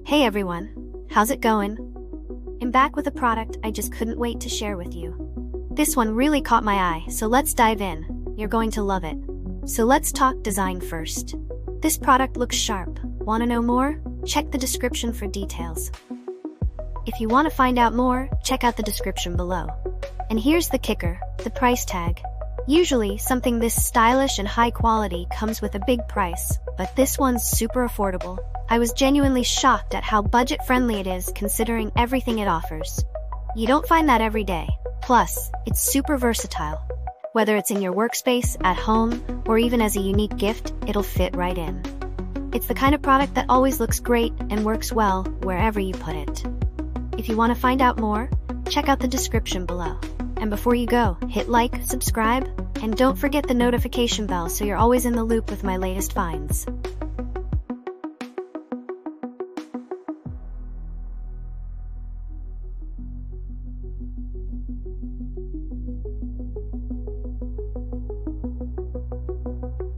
Hey everyone, how's it going? I'm back with a product I just couldn't wait to share with you. This one really caught my eye, so let's dive in. You're going to love it. So let's talk design first. This product looks sharp. Want to know more? Check the description for details. If you want to find out more, check out the description below. And here's the kicker, the price tag. Usually, something this stylish and high quality comes with a big price, but this one's super affordable. I was genuinely shocked at how budget-friendly it is considering everything it offers. You don't find that every day. Plus, it's super versatile. Whether it's in your workspace, at home, or even as a unique gift, it'll fit right in. It's the kind of product that always looks great and works well wherever you put it. If you want to find out more, check out the description below. And before you go, hit like, subscribe, and don't forget the notification bell so you're always in the loop with my latest finds.